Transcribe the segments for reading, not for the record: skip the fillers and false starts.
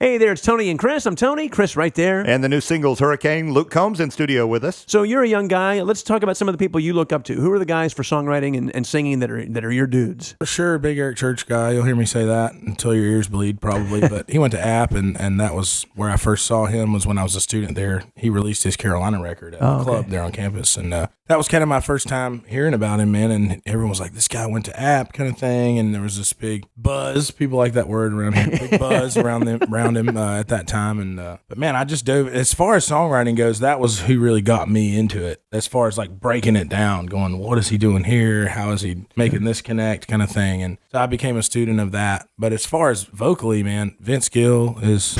Hey there, it's Tony and Kris. I'm Tony. Kris right there. And the new singles, Hurricane. Luke Combs in studio with us. So you're a young guy. Let's talk about some of the people you look up to. Who are the guys for songwriting and singing that are your dudes? For sure, big Eric Church guy. You'll hear me say that until your ears bleed, probably. But he went to App, and that was where I first saw him, was when I was a student there. He released his Carolina record at the club there on campus. And that was kind of my first time hearing about him, man. And everyone was like, this guy went to App kind of thing. And there was this big buzz. People like that word around him. Big buzz around him at that time. And but man, I just dove. As far as songwriting goes, that was who really got me into it. As far as like breaking it down, going, what is he doing here? How is he making this connect, kind of thing. And so I became a student of that. But as far as vocally, man, Vince Gill is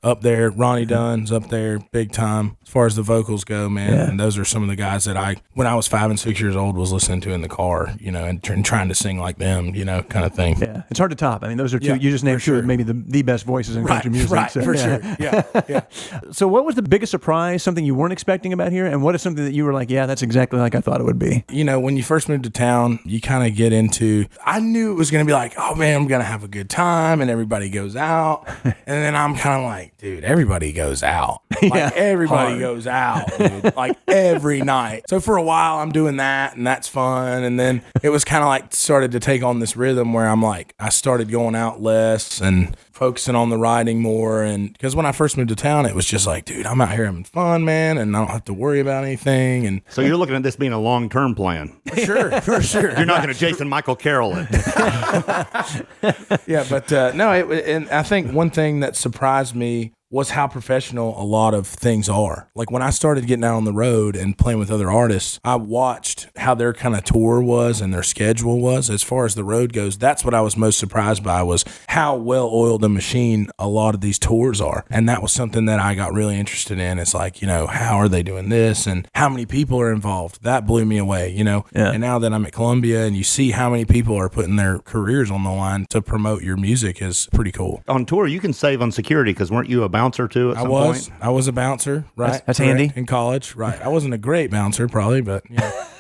up there. Ronnie Dunn's up there big time as far as the vocals go, man. Yeah. And those are some of the guys that when I was 5 and 6 years old, was listening to in the car, and trying to sing like them, kind of thing. Yeah, it's hard to top. I mean, those are two. You just named two of maybe the best voices in country music. Right, for sure. Yeah. So what was the biggest surprise, something you weren't expecting about here? And what is something that you were like, yeah, that's exactly like I thought it would be? When you first moved to town, you kind of get into, I knew it was going to be like, oh man, I'm going to have a good time and everybody goes out. And then I'm kind of like, dude, everybody goes out. Everybody goes out, dude, like every night. So for a while I'm doing that and that's fun. And then it was kind of like started to take on this rhythm where I'm like, I started going out less and focusing on the writing more. And because when I first moved to town, it was just like, dude, I'm out here having fun, man, and I don't have to worry about anything. And so you're looking at this being a long-term plan. For sure. You're not going to Jason Michael Carroll it. Yeah, but no, and I think one thing that surprised me was how professional a lot of things are. Like when I started getting out on the road and playing with other artists, I watched how their kind of tour was and their schedule was. As far as the road goes, that's what I was most surprised by, was how well-oiled a machine a lot of these tours are. And that was something that I got really interested in. It's like, how are they doing this and how many people are involved? That blew me away, Yeah. And now that I'm at Columbia and you see how many people are putting their careers on the line to promote your music is pretty cool. On tour, you can save on security because weren't you a bouncer too at some point? I was a bouncer, right? That's handy. In college, right. I wasn't a great bouncer probably, but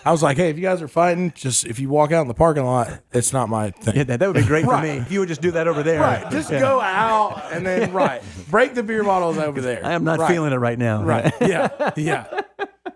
I was like, hey, if you guys are fighting, just if you walk out in the parking lot, it's not my thing. Yeah, that would be great for me. If you would just do that over there. Right. Just go out and then, break the beer bottles over there. I am not feeling it right now. Right. Yeah.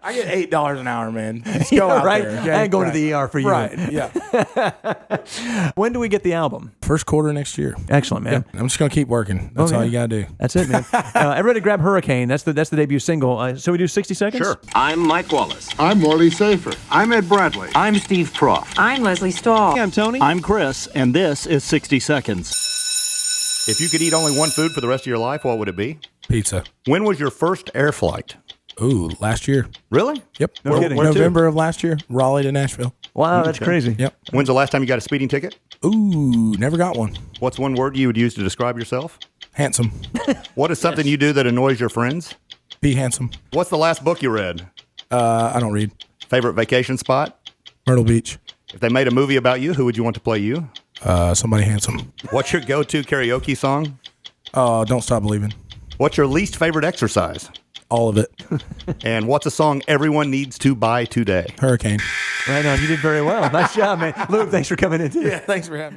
I get $8 an hour, man. Just go out there. Okay? I ain't going to the ER for you. Right, yeah. When do we get the album? First quarter next year. Excellent, man. Yeah. I'm just going to keep working. That's all you got to do. That's it, man. Everybody grab Hurricane. That's the debut single. So we do 60 seconds? Sure. I'm Mike Wallace. I'm Morley Safer. I'm Ed Bradley. I'm Steve Proft. I'm Leslie Stahl. I'm Tony. I'm Kris, and this is 60 Seconds. If you could eat only one food for the rest of your life, what would it be? Pizza. When was your first air flight? Ooh, last year. Really? Yep. No kidding. November of last year, Raleigh to Nashville. Wow, that's crazy. Yep. When's the last time you got a speeding ticket? Ooh, never got one. What's one word you would use to describe yourself? Handsome. What is something you do that annoys your friends? Be handsome. What's the last book you read? I don't read. Favorite vacation spot? Myrtle Beach. If they made a movie about you, who would you want to play you? Somebody handsome. What's your go-to karaoke song? Don't Stop Believing. What's your least favorite exercise? All of it. And what's a song everyone needs to buy today? Hurricane. Right on. You did very well. Nice job, man. Luke, thanks for coming in, too. Yeah, thanks for having me.